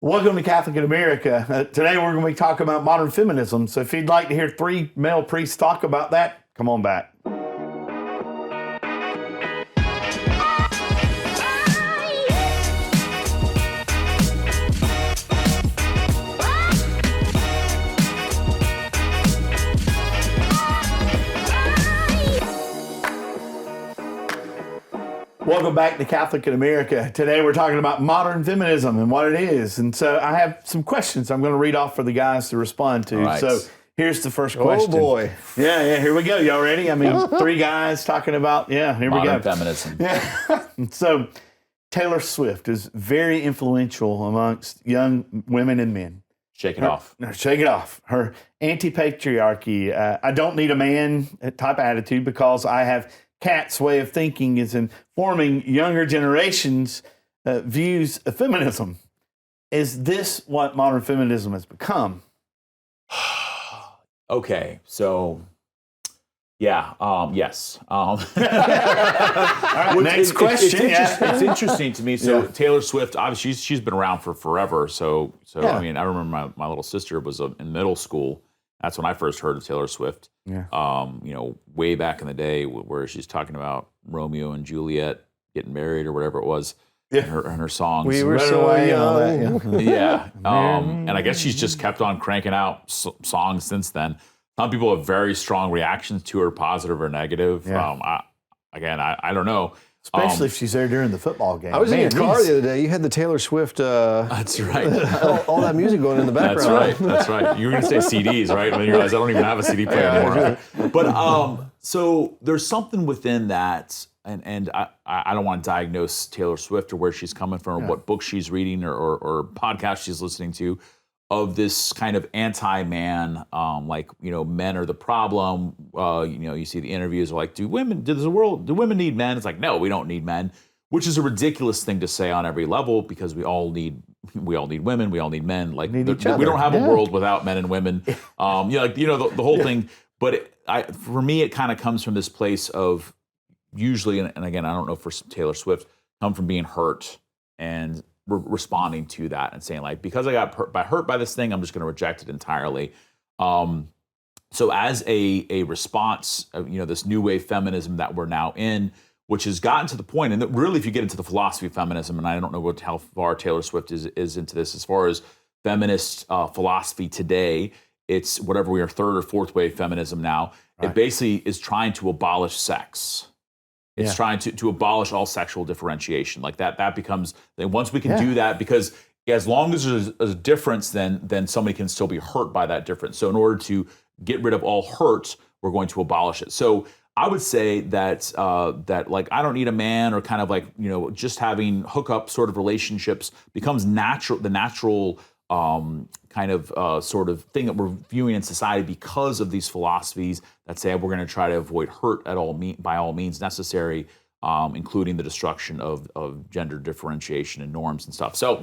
Welcome to Catholic in America. Today we're going to be talking about modern feminism. So if you'd like to hear three male priests talk about that, come on back. Welcome back to Catholic in America. Today we're talking about modern feminism and what it is. And so I have some questions I'm going to read off for the guys to respond to. Right. So here's the first question. Oh boy. Yeah, here we go. Y'all ready? I mean, three guys talking about, here we Modern go. feminism. Yeah. So Taylor Swift is very influential amongst young women and men. Shake it off. No, shake it off. Her anti-patriarchy, I don't need a man type attitude because I have Kat's way of thinking is informing younger generations' views of feminism. Is this what modern feminism has become? Okay, so yeah, yes. All right, next question. It's interesting to me. So Taylor Swift, obviously, she's been around for forever. So Yeah. I mean, I remember my little sister was in middle school. That's when I first heard of Taylor Swift. Yeah. Way back in the day, where she's talking about Romeo and Juliet getting married or whatever it was. Yeah. In her songs. We were Right so away and all that, young. yeah. Yeah. And I guess she's just kept on cranking out songs since then. Some people have very strong reactions to her, positive or negative. Yeah. I don't know. Especially if she's there during the football game. I was in your car these- the other day. You had the Taylor Swift, That's right. all that music going in the background. That's right. You were going to say CDs, right? And then you realize I don't even have a CD player anymore. But so there's something within that, and I don't want to diagnose Taylor Swift or where she's coming from, or what book she's reading or podcast she's listening to, of this kind of anti-man, men are the problem. You see the interviews are like, do women need men? It's like, no, we don't need men, which is a ridiculous thing to say on every level because we all need women, we all need men. Like need each we other. don't have Yeah. a world without men and women. The whole thing. But for me, it kind of comes from this place of usually, and again, I don't know for Taylor Swift, come from being hurt and responding to that and saying like, because I got hurt by this thing, I'm just going to reject it entirely. So as a response of, this new wave feminism that we're now in, which has gotten to the point, and really if you get into the philosophy of feminism, and I don't know how far Taylor Swift is into this, as far as feminist philosophy today, it's whatever we are, third or fourth wave feminism now. Right. It basically is trying to abolish sex. It's trying to abolish all sexual differentiation. Like that becomes, once we can do that, because as long as there's a difference, then somebody can still be hurt by that difference. So in order to get rid of all hurt, we're going to abolish it. So I would say that like I don't need a man, or kind of like, just having hookup sort of relationships becomes the natural kind of sort of thing that we're viewing in society because of these philosophies that say we're going to try to avoid hurt by all means necessary, including the destruction of gender differentiation and norms and stuff. So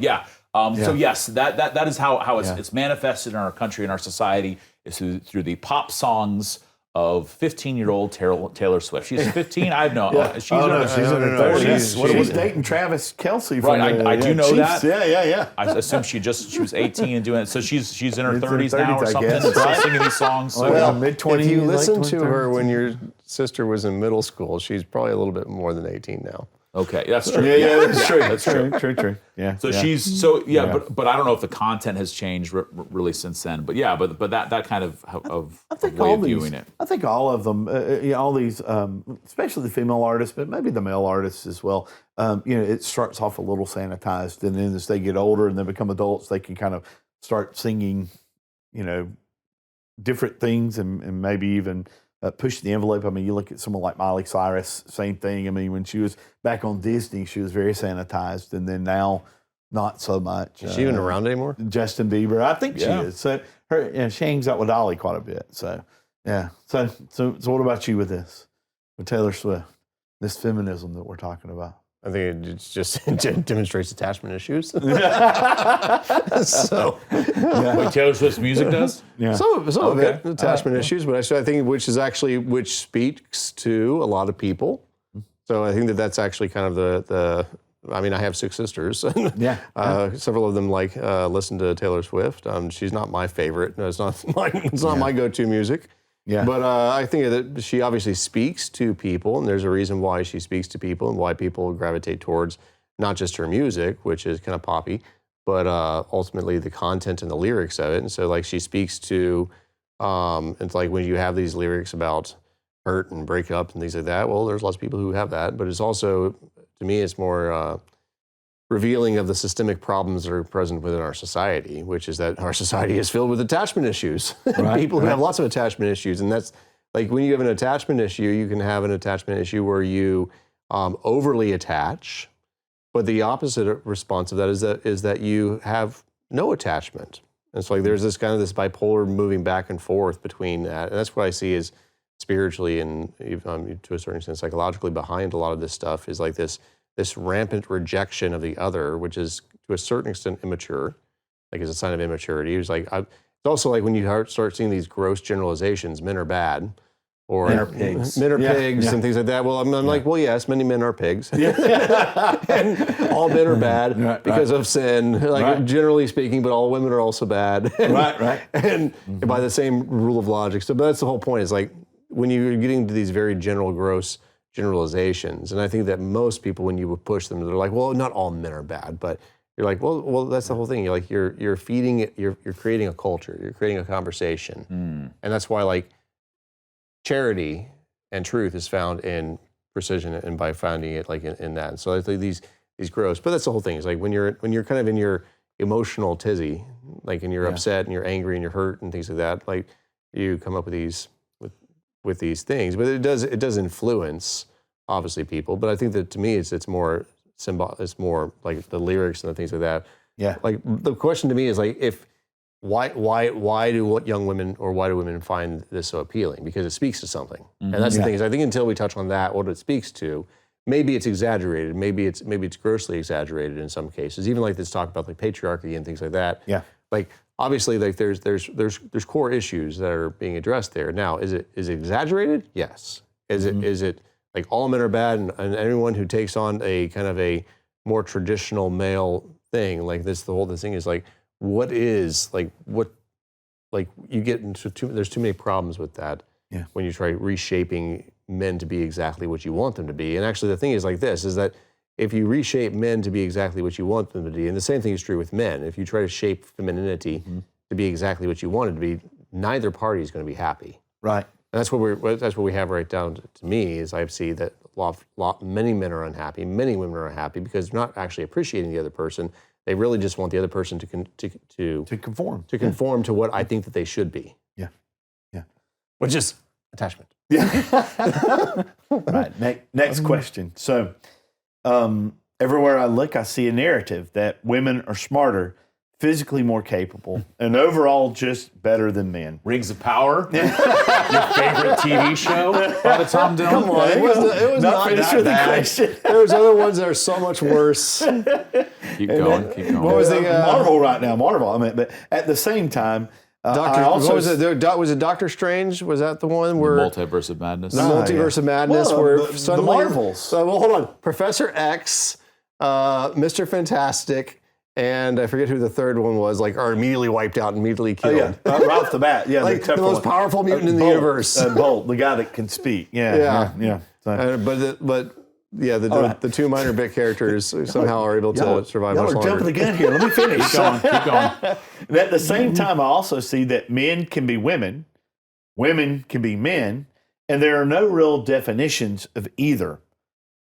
so yes, that is how it's manifested in our country and our society, is through the pop songs of 15-year-old Taylor Swift. She's 15. I have no. She's in her 30s. She's dating Travis Kelce. Right, I do know Chiefs. that. Yeah. I assume she was 18 and doing it. So she's in her 30s her now or 30s, I something. guess. And still singing these songs. Well, mid-20s. If you late listen to 20s. her when your sister was in middle school, she's probably a little bit more than 18 now. Okay, that's true. Yeah, that's true. That's true. True. Yeah. So she's but I don't know if the content has changed really since then. But that kind of way of viewing it. I think all of them, all these, especially the female artists, but maybe the male artists as well. It starts off a little sanitized, and then as they get older and they become adults, they can kind of start singing, different things, and maybe even push the envelope. I mean, you look at someone like Miley Cyrus, same thing. I mean, when she was back on Disney, she was very sanitized, and then now, not so much. Is she even around anymore? Justin Bieber, I think she is. So she hangs out with Dolly quite a bit. So yeah. So what about you with this, with Taylor Swift, this feminism that we're talking about? I think it just demonstrates attachment issues. So Like Taylor Swift's music does? Yeah. some of it, attachment issues, but I think which speaks to a lot of people. So I think that's actually kind of the I mean, I have 6 sisters. Yeah. Several of them listen to Taylor Swift. She's not my favorite. No, it's not my go-to music. Yeah. But I think that she obviously speaks to people, and there's a reason why she speaks to people and why people gravitate towards not just her music, which is kind of poppy, but ultimately the content and the lyrics of it. And so, like, she speaks to, it's like when you have these lyrics about hurt and breakup and things like that, well, there's lots of people who have that, but it's also, to me, it's more revealing of the systemic problems that are present within our society, which is that our society is filled with attachment issues. Right, People who have lots of attachment issues. And that's like when you have an attachment issue, you can have an attachment issue where you overly attach, but the opposite response of that is that you have no attachment. And so like there's this kind of this bipolar moving back and forth between that. And that's what I see as spiritually and to a certain extent psychologically behind a lot of this stuff is like this rampant rejection of the other, which is to a certain extent immature, like is a sign of immaturity. It's like it's also like when you start seeing these gross generalizations, men are bad, or men are pigs, and things like that. Well, I'm like, well, yes, many men are pigs, and all men are bad because of sin, generally speaking. But all women are also bad, and by the same rule of logic. So, but that's the whole point. Is like when you're getting into these very general, gross generalizations, and I think that most people, when you would push them, they're like, well, not all men are bad, but you're like, well, that's the whole thing. You're like, you're feeding it, you're creating a culture, you're creating a conversation, and that's why like charity and truth is found in precision, and by finding it like in that. And so I think these gross, but that's the whole thing. Is like when you're kind of in your emotional tizzy, like and you're upset and you're angry and you're hurt and things like that, like you come up with these things, but it does influence obviously people. But I think that to me it's more it's more like the lyrics and the things like that. Yeah. Like the question to me is like why do young women or why do women find this so appealing? Because it speaks to something, and that's the thing is I think until we touch on that, what it speaks to, maybe it's exaggerated, maybe it's grossly exaggerated in some cases. Even like this talk about like patriarchy and things like that. Yeah. Like obviously, like there's core issues that are being addressed there. Now, is it exaggerated? Yes. Is it like all men are bad and anyone who takes on a kind of a more traditional male thing like this? The whole thing is like you get into there's too many problems with that. Yeah. When you try reshaping men to be exactly what you want them to be, and actually the thing is like this is that. If you reshape men to be exactly what you want them to be, and the same thing is true with men, if you try to shape femininity to be exactly what you want it to be, neither party is going to be happy. Right. And that's what we have right down to me is I see that many men are unhappy, many women are unhappy because they're not actually appreciating the other person. They really just want the other person to conform to what I think that they should be. Yeah. Yeah. Which is attachment. Yeah. Right. Next question. So. Everywhere I look, I see a narrative that women are smarter, physically more capable, and overall just better than men. Rings of Power, your favorite TV show by the Tom Dillon. Come on, it was not that bad. There's other ones that are so much worse. Keep going. What was the Marvel right now? Marvel. I mean, but at the same time. What was it? Was it Doctor Strange? Was that the one where Multiverse of Madness? The Multiverse of Madness, where suddenly the Marvels. Well, hold on. Professor X, Mr. Fantastic, and I forget who the third one was. Like, are immediately wiped out, and immediately killed. Right off the bat. Yeah, like the most powerful mutant in the universe. Bolt, the guy that can speak. Yeah. So. The two minor bit characters somehow are able to survive much longer. Y'all are jumping the gun here. Let me finish. Keep going. And at the same time, I also see that men can be women, women can be men, and there are no real definitions of either.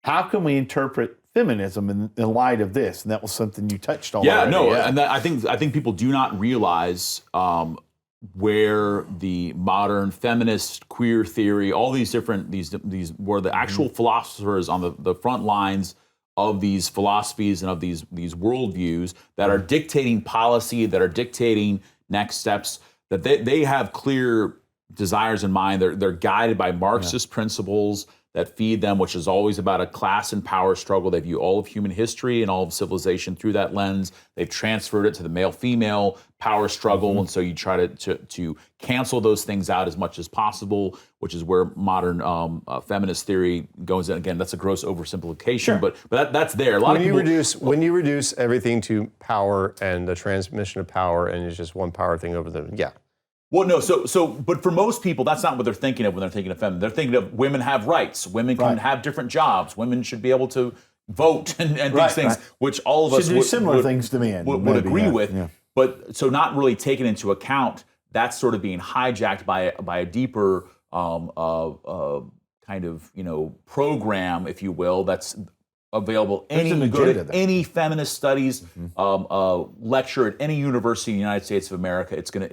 How can we interpret feminism in light of this? And that was something you touched on. And I think people do not realize where the modern feminist queer theory, all these different these were the actual philosophers on the front lines of these philosophies and of these worldviews that are dictating policy, that are dictating next steps, that they have clear desires in mind. They're guided by Marxist principles. that feed them, which is always about a class and power struggle. They view all of human history and all of civilization through that lens. They've transferred it to the male-female power struggle, and so you try to cancel those things out as much as possible, which is where modern feminist theory goes in. Again, that's a gross oversimplification, but that's there. A lot of people, when you reduce everything to power and the transmission of power, and it's just one power thing over the Well, no, but for most people, that's not what they're thinking of when they're thinking of feminine. They're thinking of women have rights, women can have different jobs, women should be able to vote and these things, which all of us should do similar things to men would agree with. Yeah. But so not really taken into account, that's sort of being hijacked by a deeper kind of program, if you will, that's available. Any feminist studies lecture at any university in the United States of America, it's gonna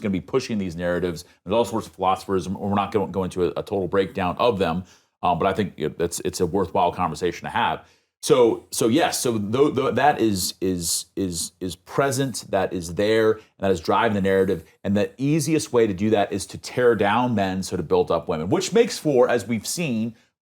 be pushing these narratives. There's all sorts of philosophers, and we're not going to go into a total breakdown of them, but I think it's a worthwhile conversation to have. So yes, that is present, that is there, and that is driving the narrative. And the easiest way to do that is to tear down men so to build up women, which makes for, as we've seen,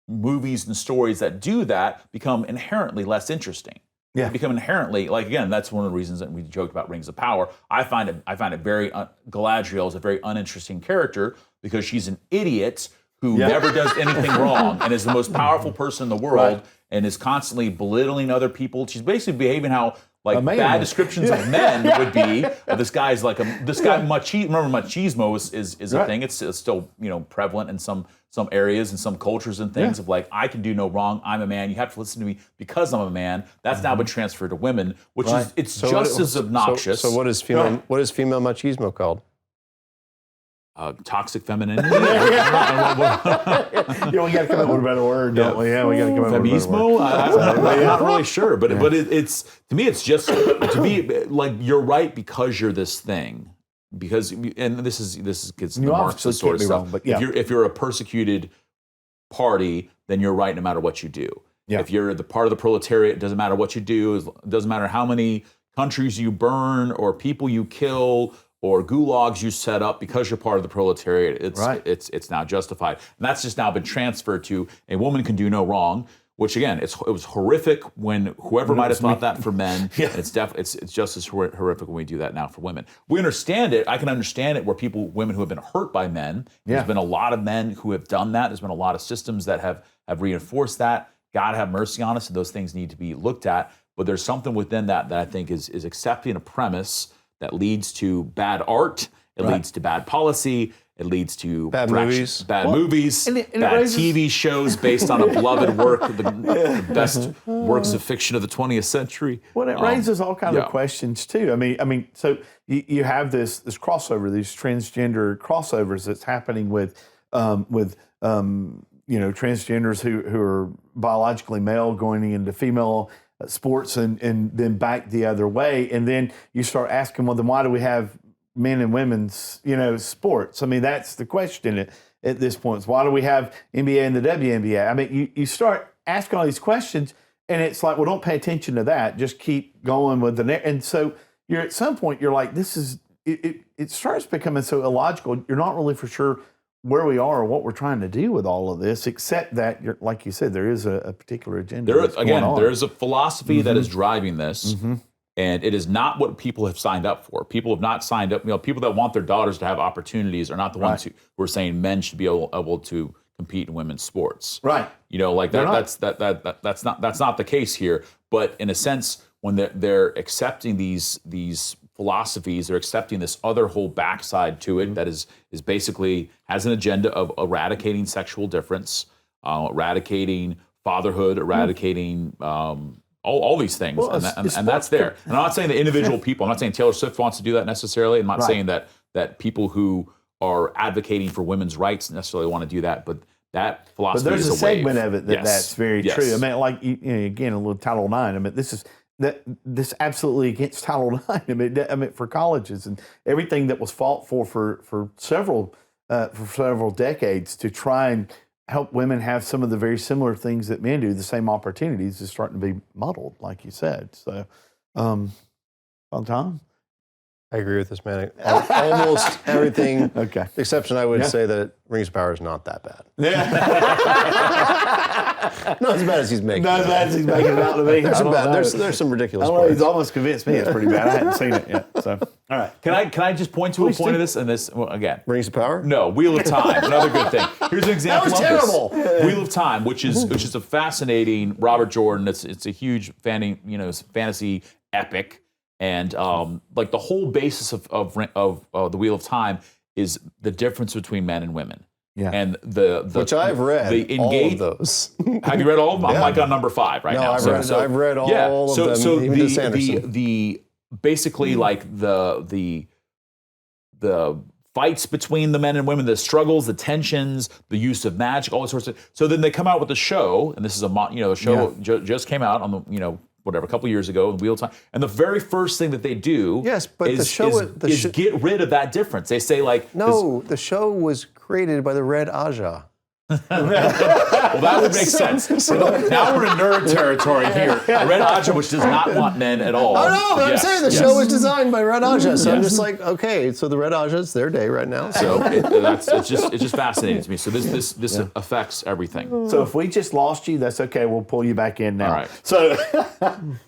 movies and stories that do that become inherently less interesting. Yeah, become inherently, like, again, that's one of the reasons that we joked about Rings of Power. I find it very Galadriel is a very uninteresting character because she's an idiot who never does anything wrong and is the most powerful person in the world and is constantly belittling other people. She's basically behaving how bad descriptions of men would be. This guy machismo. Remember, machismo is a thing. It's still prevalent in some areas and some cultures and things of like, I can do no wrong. I'm a man. You have to listen to me because I'm a man. That's now been transferred to women, which is just as obnoxious. So what is female machismo called? Toxic femininity. We got to come up with a better word, don't we? Yeah, we got to come up with a better word. I'm not really sure, but it's to me, it's just to be like, you're right because you're this thing. Because, and this gets the Marxist sort of stuff. Wrong, but if you're a persecuted party, then you're right no matter what you do. Yeah. If you're the part of the proletariat, it doesn't matter what you do. It doesn't matter how many countries you burn or people you kill or gulags you set up, because you're part of the proletariat, it's now justified. And that's just now been transferred to a woman can do no wrong, which again, it was horrific when whoever might have thought that for men. It's just as horrific when we do that now for women. We understand it. I can understand it where women who have been hurt by men. There's been a lot of men who have done that. There's been a lot of systems that have reinforced that. God have mercy on us, and those things need to be looked at. But there's something within that I think is accepting a premise that leads to bad art, it leads to bad policy, it leads to bad movies, bad TV shows based on a beloved work, the best works of fiction of the 20th century. Well, it raises all kinds of questions too. I mean, so you have this crossover, these transgender crossovers that's happening with transgenders who are biologically male going into female sports and then back the other way. And then you start asking, well, then why do we have men and women's, sports? I mean, that's the question at this point. Why do we have NBA and the WNBA? I mean, you start asking all these questions, and it's like, well, don't pay attention to that. Just keep going with and so you're at some point, you're like, this is, it starts becoming so illogical. You're not really for sure where we are or what we're trying to do with all of this, except that, like you said, there is a particular agenda. There is a philosophy that is driving this, and it is not what people have signed up for. People have not signed up. People that want their daughters to have opportunities are not the ones who are saying men should be able to compete in women's sports. Right. That's not the case here. But in a sense, when they're accepting these philosophies, they're accepting this other whole backside to it that is basically has an agenda of eradicating sexual difference, eradicating fatherhood, eradicating all these things, and that's there. And I'm not saying that individual people. I'm not saying Taylor Swift wants to do that necessarily. I'm not saying that people who are advocating for women's rights necessarily want to do that, but that philosophy but there's is a segment of it that's very true. I mean, like again, a little Title IX. I mean, this absolutely against Title IX. I mean, for colleges and everything that was fought for several decades to try and help women have some of the very similar things that men do, the same opportunities, is starting to be muddled, like you said. So, Tom? I agree with this, man. Almost everything. Okay. Exception, I would say that Rings of Power is not that bad. Yeah. Not as bad as he's making. Not as bad as he's making it out to be. There's some ridiculous I parts. He's almost convinced me it's pretty bad. I hadn't seen it yet. So, all right. Can I just point to a point of this? And this, well, again. Rings of Power? No, Wheel of Time, another good thing. Here's an example That was of terrible. this. Wheel of Time, which is a fascinating Robert Jordan. It's a huge fantasy epic. And like the whole basis of the Wheel of Time is the difference between men and women. Yeah. And the which I've read all of those. Have you read all of them? I'm like on number 5 right now. I've read all of them. So even to Sanderson. the basically like the fights between the men and women, the struggles, the tensions, the use of magic, all those sorts of. So then they come out with a show, and this is a show just came out on the whatever, a couple years ago, Wheel of Time. And the very first thing that they do is get rid of that difference. They say like... No, the show was created by the Red Aja. Well, that would make sense. Now we're in nerd territory here. Red Aja, which does not want men at all. Oh no, but I'm saying the show was designed by Red Aja, so I'm just like, okay, so the Red Aja, it's their day right now. So it's just fascinating to me. So this affects everything. So if we just lost you, that's okay. We'll pull you back in now. All right. So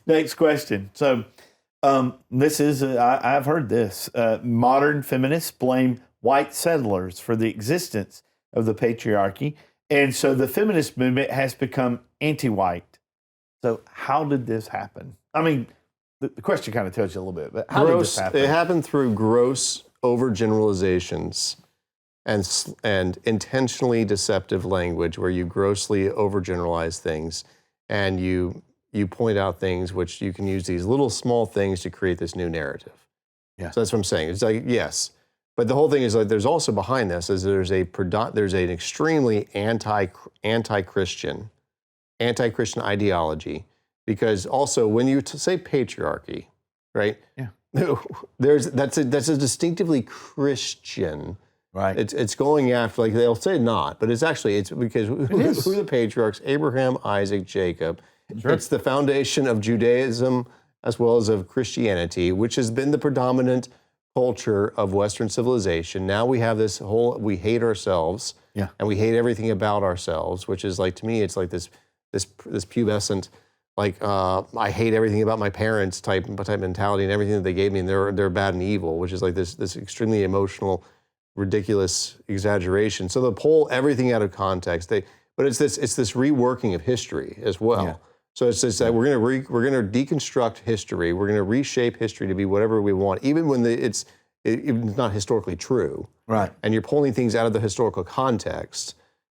next question. So this is I've heard this. Modern feminists blame white settlers for the existence of the patriarchy. And so the feminist movement has become anti-white. So how did this happen? I mean, the question kind of tells you a little bit, but how did this happen? It happened through gross overgeneralizations and intentionally deceptive language where you grossly overgeneralize things and you point out things which you can use these little small things to create this new narrative. Yeah. So that's what I'm saying. It's like, yes. But the whole thing is like there's also behind this is there's an extremely anti-Christian ideology, because also when you say patriarchy, right? Yeah. That's a distinctively Christian. Right. It's going after, like they'll say not, but it's because who are the patriarchs? Abraham, Isaac, Jacob. Sure. It's the foundation of Judaism as well as of Christianity, which has been the predominant culture of Western civilization. Now we have this whole, we hate ourselves, and we hate everything about ourselves, which is like, to me, it's like this pubescent, like I hate everything about my parents type mentality, and everything that they gave me, and they're bad and evil, which is like this extremely emotional, ridiculous exaggeration. So they'll pull everything out of context. But it's this reworking of history as well. Yeah. So it's just that we're going to deconstruct history. We're going to reshape history to be whatever we want, even when it's not historically true. Right. And you're pulling things out of the historical context.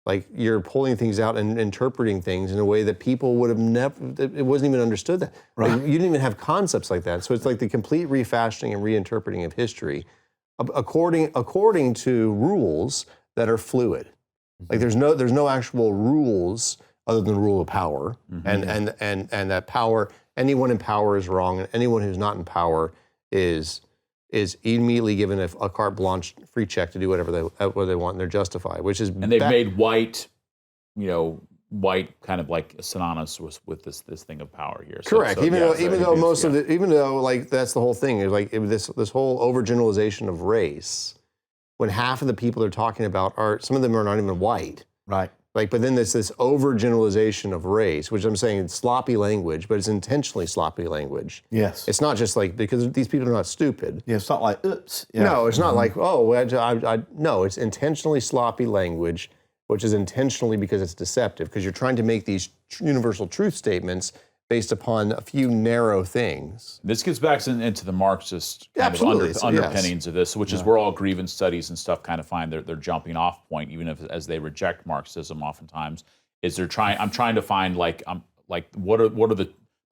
Like you're pulling things out and interpreting things in a way that people would have never, it wasn't even understood that. Right. Like, you didn't even have concepts like that. So it's like the complete refashioning and reinterpreting of history according to rules that are fluid. Like there's no actual rules other than the rule of power, and that power, anyone in power is wrong, and anyone who's not in power is immediately given a carte blanche free check to do whatever they want, and they're justified, which is and they've made white kind of like synonymous with this thing of power here. Correct. Even though like that's the whole thing is like this whole overgeneralization of race, when half of the people they're talking about some of them are not even white. Right. Like, but then there's this overgeneralization of race, which I'm saying is sloppy language, but it's intentionally sloppy language. Yes. It's not just like, because these people are not stupid. Yeah, it's not like, oops. Yeah. No, it's not like, no, it's intentionally sloppy language, which is intentionally because it's deceptive, because you're trying to make these universal truth statements based upon a few narrow things. This gets back into the Marxist kind of underpinnings of this, which is where all grievance studies and stuff kind of find their jumping off point, even as they reject Marxism oftentimes, is I'm trying to find what are the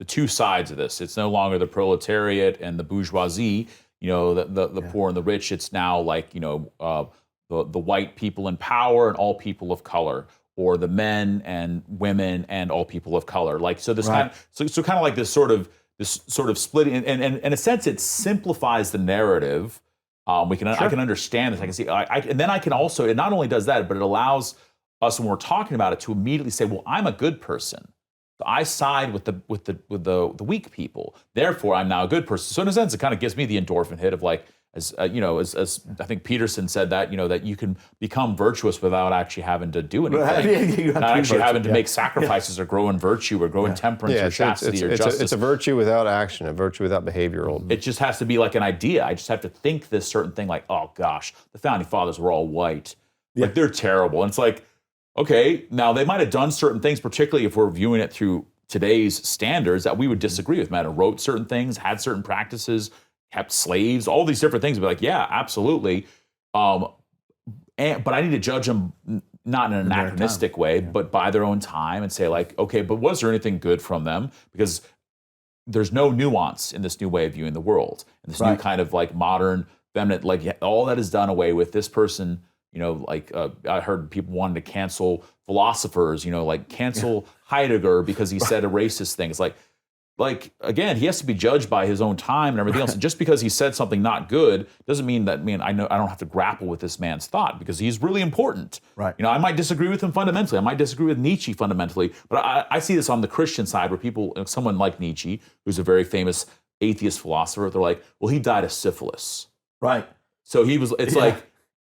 two sides of this. It's no longer the proletariat and the bourgeoisie, the poor and the rich. It's now like, the white people in power and all people of color, or the men and women and all people of color. Like, so this kind of like this sort of splitting, and in a sense it simplifies the narrative. I can understand this. I can see, and then I can also, it not only does that, but it allows us, when we're talking about it, to immediately say, well, I'm a good person. So I side with the weak people. Therefore, I'm now a good person. So in a sense, it kind of gives me the endorphin hit of like, as I think Peterson said that, that you can become virtuous without actually having to do anything, not actually having to make sacrifices or grow in virtue or grow in temperance or chastity or justice. It's a virtue without action, a virtue without behavioral. It just has to be like an idea. I just have to think this certain thing like, oh gosh, the founding fathers were all white. Like they're terrible. And it's like, okay, now they might have done certain things, particularly if we're viewing it through today's standards, that we would disagree with. Might have wrote certain things, had certain practices, kept slaves, all these different things. Be like, yeah, absolutely. But I need to judge them not in an anachronistic way, but by their own time and say like, okay, but was there anything good from them? Because there's no nuance in this new way of viewing the world. And this new kind of like modern, feminine, like all that is done away with. This person, I heard people wanting to cancel philosophers, like cancel Heidegger because he said a racist thing. It's like again, he has to be judged by his own time and everything else. And just because he said something not good doesn't mean that I don't have to grapple with this man's thought because he's really important. Right. I might disagree with him fundamentally. I might disagree with Nietzsche fundamentally, but I see this on the Christian side where someone like Nietzsche, who's a very famous atheist philosopher, they're like, well, he died of syphilis. Right. So it's like,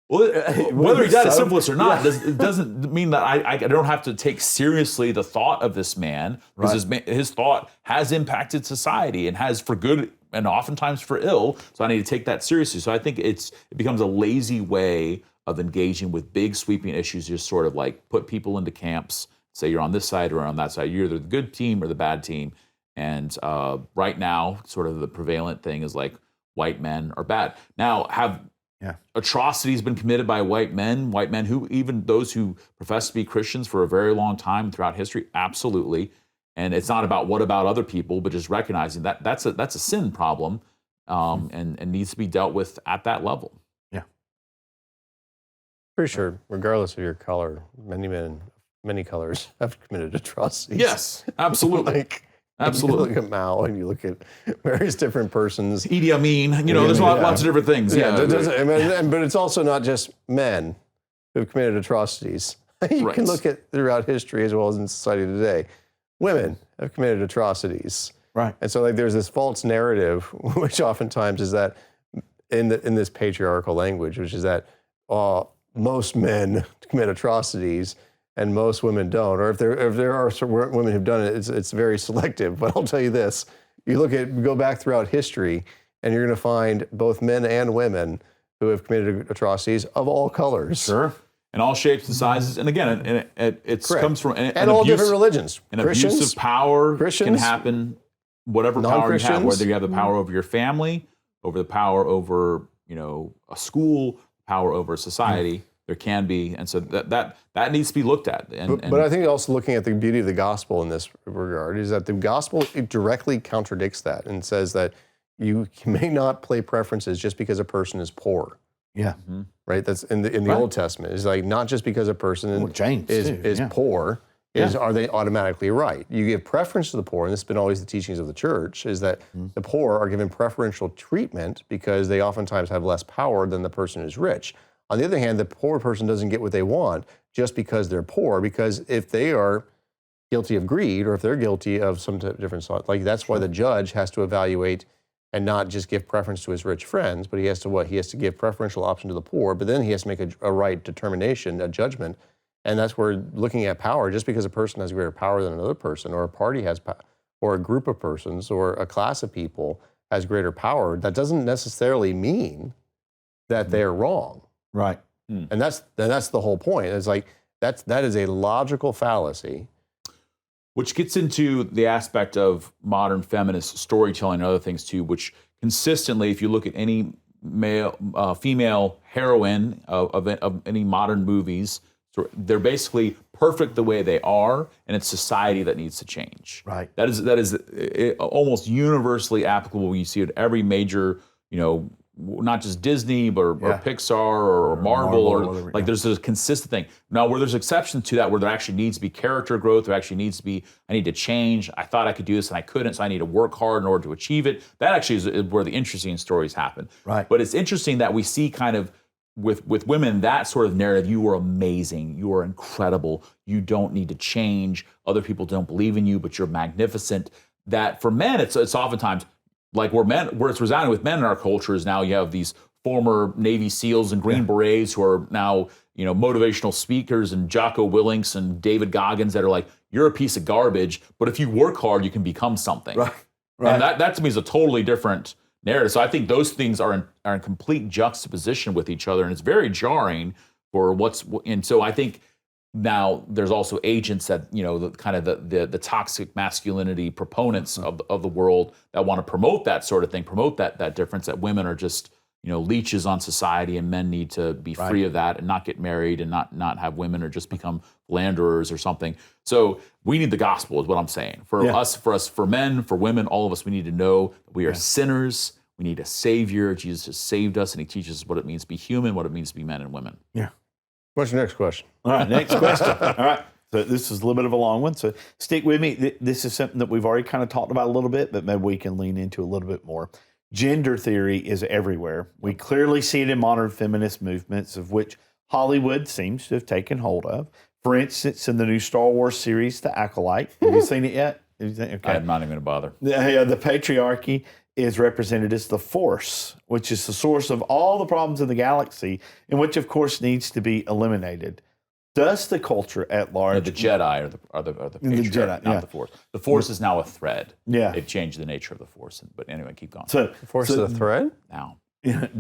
well, whether he died of syphilis or not, it doesn't mean that I don't have to take seriously the thought of this man, because his thought has impacted society and has for good and oftentimes for ill. So I need to take that seriously. So I think it becomes a lazy way of engaging with big sweeping issues. Just sort of like put people into camps, say you're on this side or on that side. You're either the good team or the bad team. And right now, sort of the prevalent thing is like white men are bad. Now, have atrocities been committed by white men who, even those who profess to be Christians for a very long time throughout history? Absolutely. And it's not about what about other people, but just recognizing that that's a sin problem and needs to be dealt with at that level. Yeah. Pretty sure, regardless of your color, many men, many colors have committed atrocities. Yes, absolutely. Absolutely. You look at Mao and you look at various different persons. Idi Amin, there's lots of different things. But it's also not just men who've committed atrocities. You can look at throughout history as well as in society today. Women have committed atrocities. Right. And so there's this false narrative, which oftentimes is that in this patriarchal language, which is that most men commit atrocities and most women don't, or if there are women who've done it, it's very selective. But I'll tell you this: go back throughout history, and you're going to find both men and women who have committed atrocities of all colors, and all shapes and sizes. And again, it comes from and all different religions. An abuse of power can happen, whatever power you have, whether you have the power over your family, over the power over a school, power over society. There can be, and so that needs to be looked at. But I think also looking at the beauty of the gospel in this regard is that the gospel directly contradicts that and says that you may not play preferences just because a person is poor. Yeah. Mm-hmm. Right? That's in the Old Testament. It's like not just because a person is poor, are they automatically right. You give preference to the poor, and this has been always the teachings of the church, is that the poor are given preferential treatment because they oftentimes have less power than the person who's rich. On the other hand, the poor person doesn't get what they want just because they're poor, because if they are guilty of greed or if they're guilty of some different sort, like that's why the judge has to evaluate and not just give preference to his rich friends, but he has to He has to give preferential option to the poor, but then he has to make a right determination, a judgment. And that's where looking at power, just because a person has greater power than another person, or a party has power, or a group of persons, or a class of people has greater power, that doesn't necessarily mean that they're wrong. Right. And that's the whole point. It's like that is a logical fallacy. Which gets into the aspect of modern feminist storytelling and other things too, which consistently, if you look at any female heroine of any modern movies, they're basically perfect the way they are, and it's society that needs to change. Right. That is almost universally applicable. You see it every major, not just Disney, but or Pixar or Marvel or there's a consistent thing. Now, where there's exceptions to that, where there actually needs to be character growth, there actually needs to be, I need to change. I thought I could do this and I couldn't, so I need to work hard in order to achieve it. That actually is where the interesting stories happen. Right. But it's interesting that we see kind of with women, that sort of narrative, you are amazing, you are incredible, you don't need to change, other people don't believe in you, but you're magnificent. That for men, it's oftentimes like where it's resounding with men in our culture is now you have these former Navy SEALs and Green Berets who are now, motivational speakers, and Jocko Willinks and David Goggins that are like, you're a piece of garbage, but if you work hard, you can become something. Right. And that to me is a totally different narrative. So I think those things are in complete juxtaposition with each other, and it's very jarring for and so I think now there's also agents that, the toxic masculinity proponents of the world that want to promote that sort of thing, promote that difference, that women are just, leeches on society and men need to be free of that and not get married and not have women or just become philanderers or something. So we need the gospel is what I'm saying. For us, for men, for women, all of us, we need to know that we are sinners. We need a savior. Jesus has saved us, and he teaches us what it means to be human, what it means to be men and women. Yeah. What's your next question? All right, next question. All right. So this is a little bit of a long one, so stick with me. This is something that we've already kind of talked about a little bit, but maybe we can lean into a little bit more. Gender theory is everywhere. We clearly see it in modern feminist movements, of which Hollywood seems to have taken hold of. For instance, in the new Star Wars series, The Acolyte. Have you seen it yet? Okay. I'm not even going to bother. The patriarchy is represented as the Force, which is the source of all the problems in the galaxy, and which, of course, needs to be eliminated. Does the culture at large... The Jedi are the patriarch, not the Force. The Force is now a thread. Yeah. They've changed the nature of the Force. But anyway, keep going. So, The Force is a thread? Now.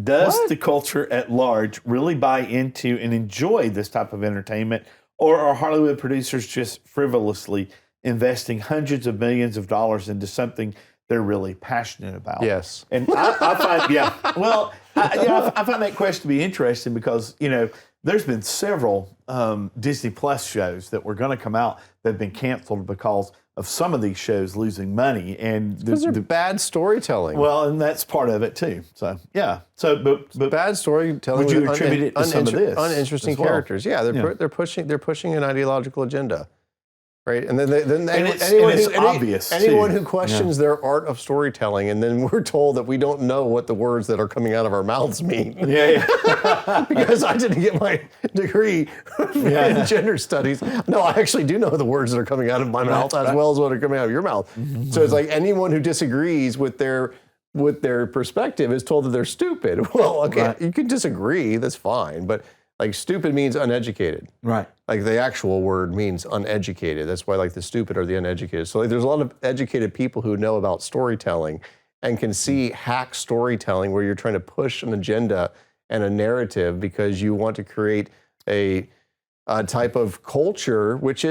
Does the culture at large really buy into and enjoy this type of entertainment, or are Hollywood producers just frivolously investing hundreds of millions of dollars into something they're really passionate about? Yes. And I find, well, I find that question to be interesting because, there's been several Disney Plus shows that were going to come out that have been canceled because of some of these shows losing money. And Because they're bad storytelling. well, and that's part of it too. So, yeah. So, but Bad storytelling. Would you with attribute it to some of this uninteresting as well? characters? Yeah, they're pushing an ideological agenda, right? And then anyone who questions their art of storytelling, and then we're told that we don't know what the words that are coming out of our mouths mean. Yeah. Because I didn't get my degree in gender studies. No, I actually do know the words that are coming out of my mouth as well as what are coming out of your mouth. So it's like anyone who disagrees with their perspective is told that they're stupid. Well, okay, you can disagree, that's fine, but like stupid means uneducated. Right. Like the actual word means uneducated. That's why like the stupid are the uneducated. So like, there's a lot of educated people who know about storytelling and can see hack storytelling where you're trying to push an agenda and a narrative because you want to create a type of culture which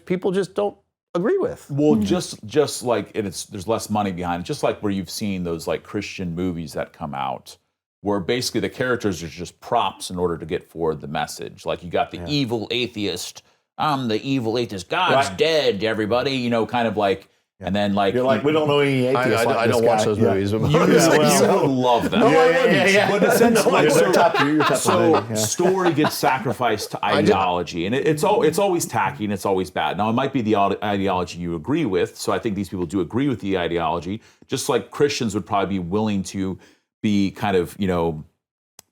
people just don't agree with. Well, just like there's less money behind it, just like where you've seen those like Christian movies that come out, where basically the characters are just props in order to get forward the message. Like you got the evil atheist, I'm the evil atheist, God's dead, everybody, kind of like, and then like... You're like, we don't know any atheists I don't watch those movies. But you would love them. No, I wouldn't. But in a sense, like, story gets sacrificed to ideology, and it's always tacky and it's always bad. Now, it might be the ideology you agree with, so I think these people do agree with the ideology, just like Christians would probably be willing to be kind of,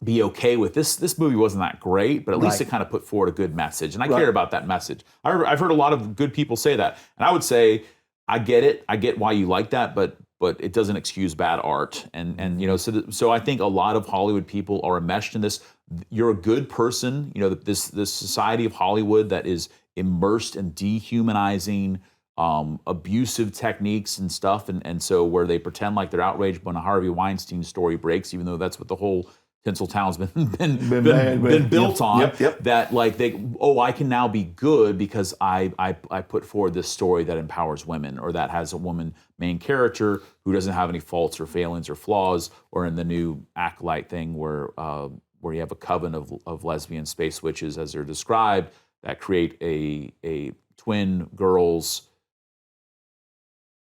be okay with this movie wasn't that great, but at least it kind of put forward a good message. And I care about that message. I've heard a lot of good people say that. And I would say, I get it. I get why you like that, but it doesn't excuse bad art. And so I think a lot of Hollywood people are enmeshed in this. You're a good person. This society of Hollywood that is immersed in dehumanizing, abusive techniques and stuff. And so where they pretend like they're outraged when a Harvey Weinstein story breaks, even though that's what the whole Tinseltown's been built on. Yep. That like I can now be good because I put forward this story that empowers women, or that has a woman main character who doesn't have any faults or failings or flaws, or in the new Acolyte thing where you have a coven of lesbian space witches as they're described that create a twin girls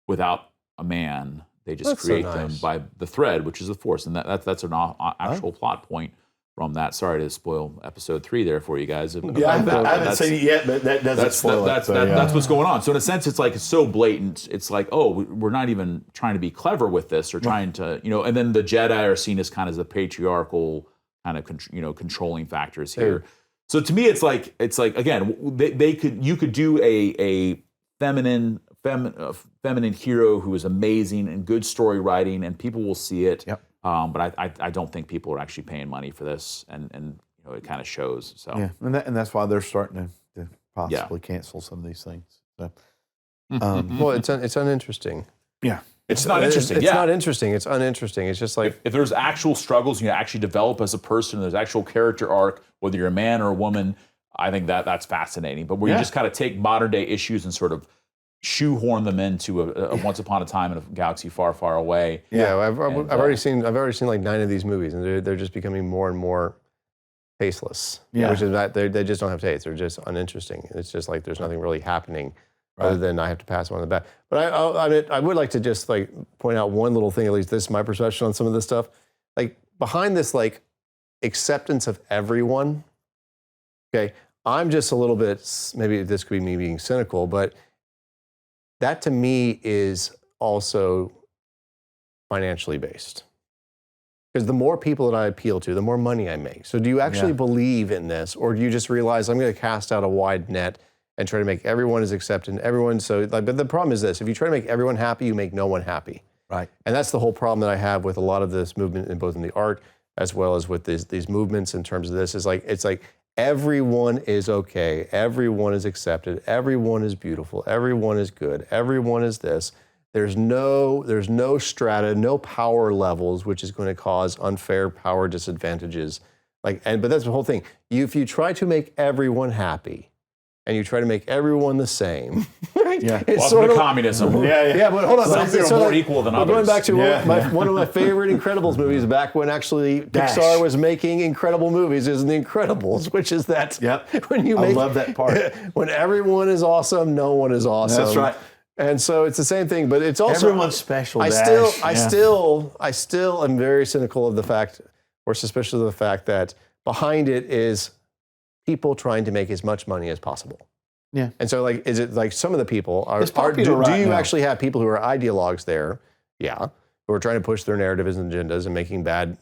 without a man. They just create them by the thread, which is the Force, and that's an actual plot point from that. Sorry to spoil episode 3 there for you guys. I haven't seen it yet, but that doesn't spoil it. That's what's going on. So in a sense, it's so blatant. It's like, we're not even trying to be clever with this or trying to, and then the Jedi are seen as kind of the patriarchal kind of controlling factors here. So to me, it's like again, you could do a feminine hero who is amazing and good story writing, and people will see it. Yep. But I don't think people are actually paying money for this, and it kind of shows. So yeah, and that's why they're starting to possibly cancel some of these things. So, well, it's uninteresting. Yeah. It's not interesting. It's not interesting. It's uninteresting. It's just like if there's actual struggles, you actually develop as a person. There's actual character arc, whether you're a man or a woman. I think that's fascinating. But where you just kind of take modern day issues and sort of shoehorn them into a once upon a time in a galaxy far, far away. Yeah, I've already seen like 9 of these movies, and they're just becoming more and more tasteless. Yeah, which is that they just don't have taste. They're just uninteresting. It's just like there's nothing really happening. Other than I have to pass them on the back. But I would like to just like point out one little thing, at least this is my perception on some of this stuff. Like behind this like acceptance of everyone, okay, I'm just a little bit, maybe this could be me being cynical, but that to me is also financially based. Because the more people that I appeal to, the more money I make. So do you actually believe in this, or do you just realize I'm going to cast out a wide net and try to make everyone as accepted, but the problem is this: if you try to make everyone happy, you make no one happy. Right. And that's the whole problem that I have with a lot of this movement, both in the art as well as with these movements in terms of this. It's like everyone is okay, everyone is accepted, everyone is beautiful, everyone is good, everyone is this. There's no strata, no power levels, which is going to cause unfair power disadvantages. But that's the whole thing. If you try to make everyone happy, and you try to make everyone the same. Right? Yeah, it's sort of communism. Yeah, but hold on. Some people are more equal than others. Going back to one of my favorite Incredibles movies, back when actually Pixar was making incredible movies, is The Incredibles, which is that when you make, I love that part. When everyone is awesome, no one is awesome. That's right. And so it's the same thing, but it's also everyone's special. I still am very cynical of the fact, or suspicious of the fact, that behind it is people trying to make as much money as possible. Yeah. And so, like, is it like some of the people do you actually have people who are ideologues there? Yeah. Who are trying to push their narratives and agendas and making bad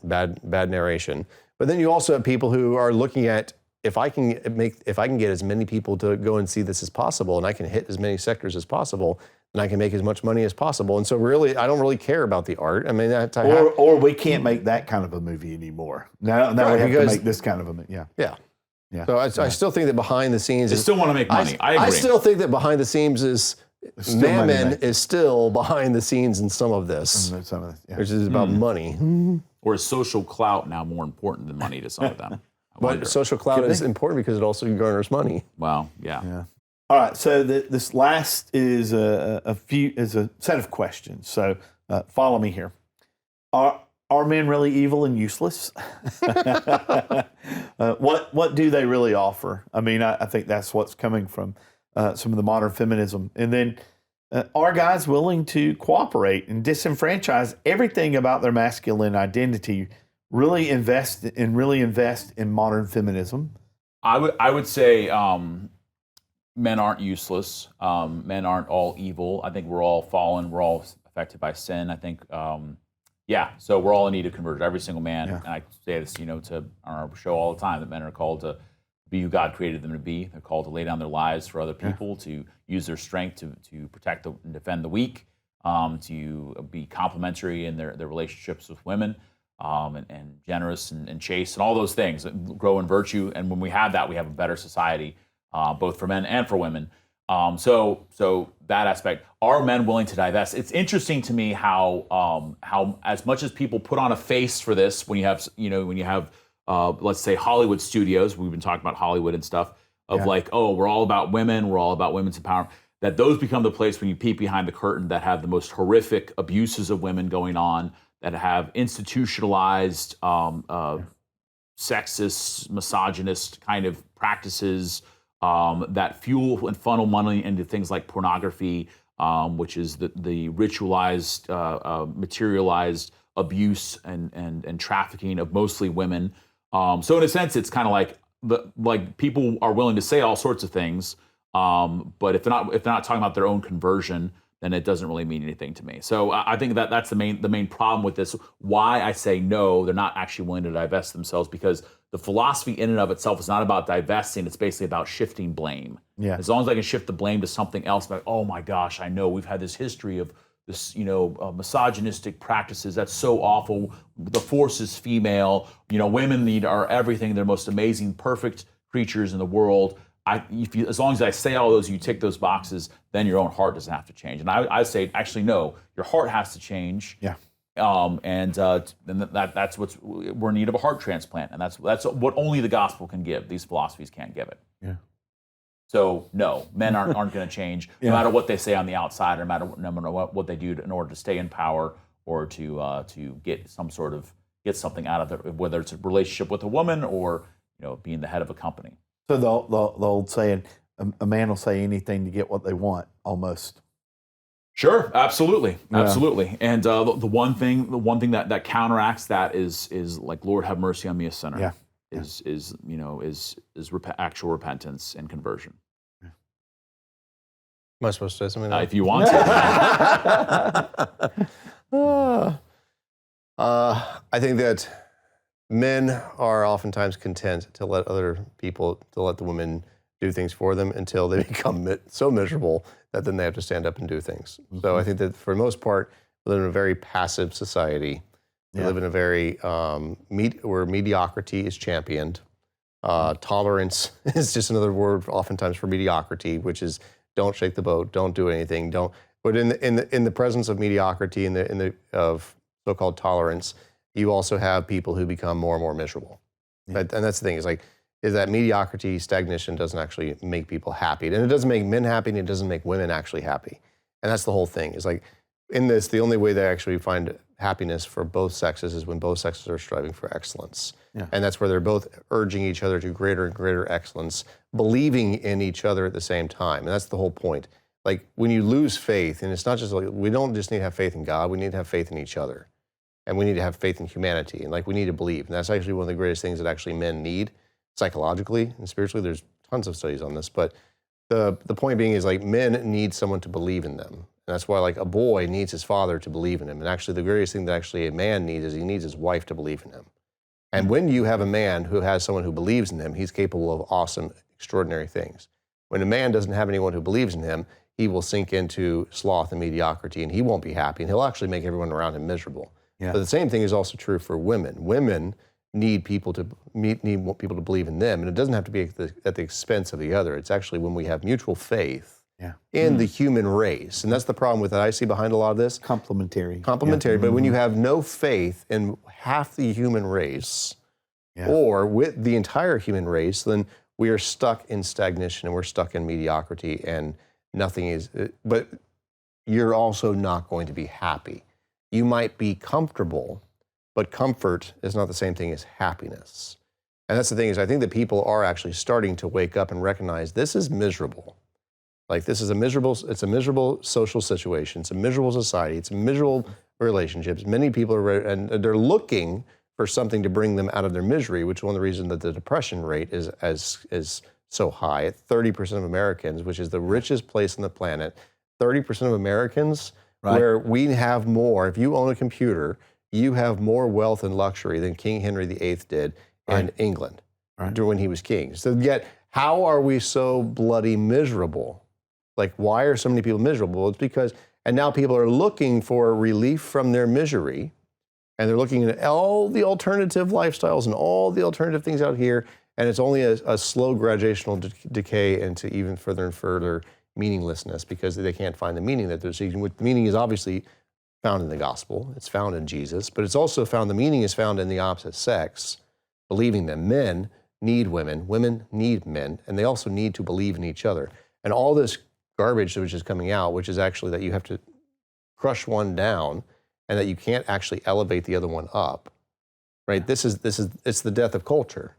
narration. But then you also have people who are looking at if I can get as many people to go and see this as possible, and I can hit as many sectors as possible, and I can make as much money as possible. And so really, I don't really care about the art. I mean, or we can't make that kind of a movie anymore. Now we have to make this kind of a movie. Yeah. Yeah. Yeah. So I still think that behind the scenes, they still want to make money. I agree. I still think that behind the scenes is Mammon is still behind the scenes in some of this, which is about money. Or is social clout now more important than money to some of them? But social clout is important because it also garners money. Well, yeah. All right. So this last is a set of questions. So follow me here. Are men really evil and useless? What do they really offer? I mean, I think that's what's coming from some of the modern feminism. And then are guys willing to cooperate and disenfranchise everything about their masculine identity, really invest in modern feminism? I would say men aren't useless. Men aren't all evil. I think we're all fallen. We're all affected by sin. I think so we're all in need of conversion, every single man. And I say this, on our show all the time, that men are called to be who God created them to be. They're called to lay down their lives for other people, to use their strength to protect and defend the weak, to be complementary in their relationships with women, and generous and chaste and all those things, grow in virtue. And when we have that, we have a better society, both for men and for women. So that aspect, are men willing to divest? It's interesting to me how as much as people put on a face for this, when you have let's say Hollywood studios, we've been talking about Hollywood and stuff, of like, oh, we're all about women, we're all about women's empowerment, that those become the place when you peek behind the curtain that have the most horrific abuses of women going on, that have institutionalized sexist, misogynist kind of practices, that fuel and funnel money into things like pornography, which is the ritualized, materialized abuse and trafficking of mostly women. So in a sense, it's kind of like people are willing to say all sorts of things, but if they're not talking about their own conversion, then it doesn't really mean anything to me. So I think that that's the main problem with this. Why I say no, they're not actually willing to divest themselves, because the philosophy in and of itself is not about divesting. It's basically about shifting blame. Yeah. As long as I can shift the blame to something else, like, oh my gosh, I know we've had this history of this, misogynistic practices. That's so awful. The force is female. Women are everything. They're the most amazing, perfect creatures in the world. As long as I say all those, you tick those boxes, then your own heart doesn't have to change. And I say, actually, no, your heart has to change. Yeah. And that's we're in need of a heart transplant, and that's what only the gospel can give. These philosophies can't give it. Yeah. So no, men aren't going to change, no matter what they say on the outside, or no matter what they do in order to stay in power or to get something out of it, whether it's a relationship with a woman or being the head of a company. So the old saying, a man will say anything to get what they want, almost. Sure, absolutely. And the one thing that counteracts that is like, Lord, have mercy on me, a sinner. Yeah. Is actual repentance and conversion. Am I supposed to say something? If you want to. I think that men are oftentimes content to let the women do things for them until they become so miserable that then they have to stand up and do things. Mm-hmm. So I think that for the most part, we live in a very passive society. We live in a very, where mediocrity is championed. Tolerance is just another word oftentimes for mediocrity, which is don't shake the boat, don't do anything, don't. But in the presence of mediocrity, of so-called tolerance, you also have people who become more and more miserable. Yeah. And that's the thing, is that mediocrity, stagnation doesn't actually make people happy. And it doesn't make men happy, and it doesn't make women actually happy. And that's the whole thing. Is like, in this, the only way they actually find happiness for both sexes is when both sexes are striving for excellence. Yeah. And that's where they're both urging each other to greater and greater excellence, believing in each other at the same time. And that's the whole point. Like, when you lose faith, and it's not just like, we don't just need to have faith in God, we need to have faith in each other. And we need to have faith in humanity. And we need to believe. And that's actually one of the greatest things that actually men need, psychologically and spiritually. There's tons of studies on this. But the point being is, men need someone to believe in them. And that's why, a boy needs his father to believe in him. And actually, the greatest thing that actually a man needs is he needs his wife to believe in him. And when you have a man who has someone who believes in him, he's capable of awesome, extraordinary things. When a man doesn't have anyone who believes in him, he will sink into sloth and mediocrity, and he won't be happy, and he'll actually make everyone around him miserable. Yeah. But the same thing is also true for women. Women need people to believe in them, and it doesn't have to be at the expense of the other. It's actually when we have mutual faith in the human race. And that's the problem with that I see behind a lot of this. Complementary. But when you have no faith in half the human race, or with the entire human race, then we are stuck in stagnation, and we're stuck in mediocrity, and nothing is, but you're also not going to be happy. You might be comfortable, but comfort is not the same thing as happiness. And that's the thing, is I think that people are actually starting to wake up and recognize this is miserable. It's a miserable social situation. It's a miserable society. It's miserable relationships. Many people and they're looking for something to bring them out of their misery, which is one of the reasons that the depression rate is so high. At 30% of Americans, which is the richest place on the planet, 30% of Americans, where we have more. If you own a computer, you have more wealth and luxury than King Henry VIII did in England when he was king. So yet, how are we so bloody miserable? Why are so many people miserable? It's because, and now people are looking for relief from their misery, and they're looking at all the alternative lifestyles and all the alternative things out here, and it's only a slow gradational decay into even further and further meaninglessness, because they can't find the meaning that they're seeking. The meaning is obviously found in the gospel. It's found in Jesus, but it's also found, the meaning is found in the opposite sex, believing them. Men need women, women need men, and they also need to believe in each other. And all this garbage which is coming out, which is actually that you have to crush one down and that you can't actually elevate the other one up, right? It's the death of culture.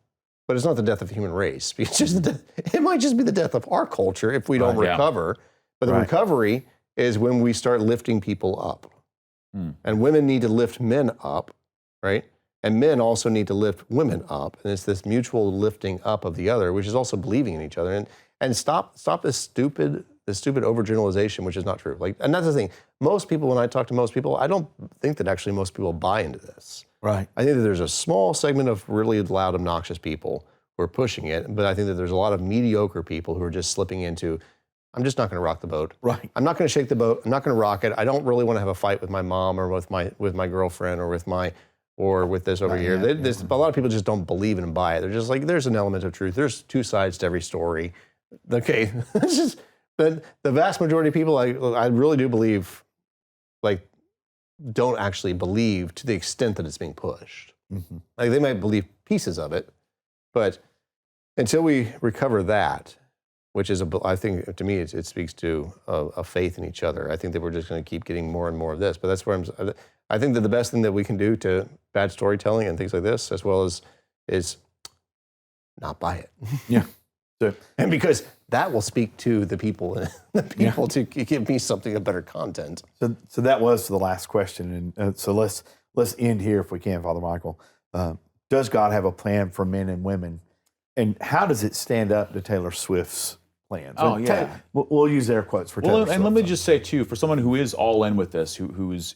But it's not the death of the human race. It might just be the death of our culture if we don't recover. But the recovery is when we start lifting people up. And women need to lift men up, right? And men also need to lift women up. And it's this mutual lifting up of the other, which is also believing in each other. And stop this this stupid overgeneralization, which is not true. Like, and that's the thing. Most people, when I talk to most people, I don't think that actually most people buy into this. Right. I think that there's a small segment of really loud, obnoxious people who are pushing it, but I think that there's a lot of mediocre people who are just slipping into, I'm just not going to rock the boat. Right. I'm not going to shake the boat. I'm not going to rock it. I don't really want to have a fight with my mom or with my girlfriend or with this over here. A lot of people just don't believe it and buy it. They're just like, there's an element of truth. There's two sides to every story. Okay, but the vast majority of people, I really do believe, like, don't actually believe to the extent that it's being pushed. Mm-hmm. Like, they might believe pieces of it, but until we recover that, which is, I think, to me, it speaks to a faith in each other. I think that we're just going to keep getting more and more of this. But that's where I think that the best thing that we can do to bad storytelling and things like this, as well as, is not buy it. Yeah. And because that will speak to the people to give me something of better content. So that was the last question, and so let's end here if we can, Father Michael. Does God have a plan for men and women, and how does it stand up to Taylor Swift's plans? Oh, yeah. We'll use their quotes for Taylor Swift. And let me just say too, for someone who is all in with this, who is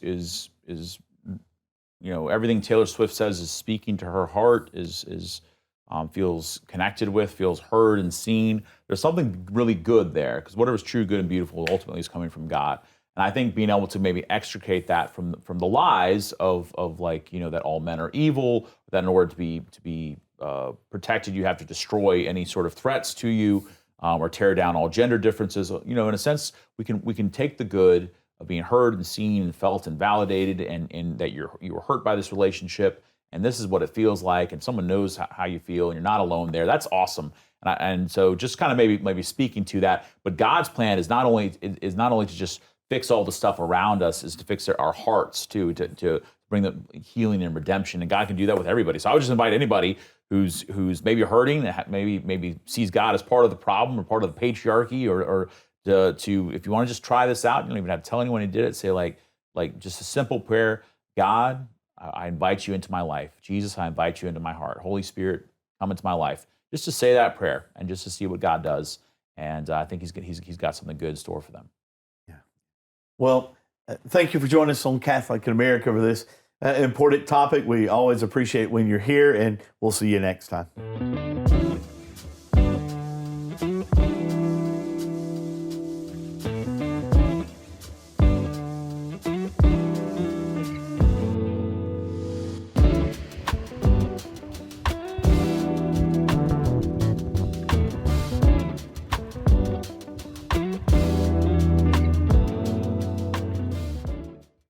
everything Taylor Swift says is speaking to her heart, feels connected with, feels heard and seen. There's something really good there, because whatever's true, good, and beautiful ultimately is coming from God. And I think being able to maybe extricate that from the lies of like, that all men are evil, that in order to be protected, you have to destroy any sort of threats to you, or tear down all gender differences. In a sense, we can take the good of being heard and seen and felt and validated, and that you were hurt by this relationship, and this is what it feels like, and someone knows how you feel, and you're not alone there. That's awesome. And so just kind of maybe speaking to that, but God's plan is not only to just fix all the stuff around us, is to fix our hearts too, to bring the healing and redemption, and God can do that with everybody. So I would just invite anybody who's maybe hurting, maybe sees God as part of the problem or part of the patriarchy, or to if you want to just try this out, you don't even have to tell anyone who did it. Say like just a simple prayer: God, I invite you into my life. Jesus, I invite you into my heart. Holy Spirit, come into my life. Just to say that prayer and just to see what God does. And I think he's got something good in store for them. Yeah. Well, thank you for joining us on Catholic in America for this important topic. We always appreciate when you're here, and we'll see you next time.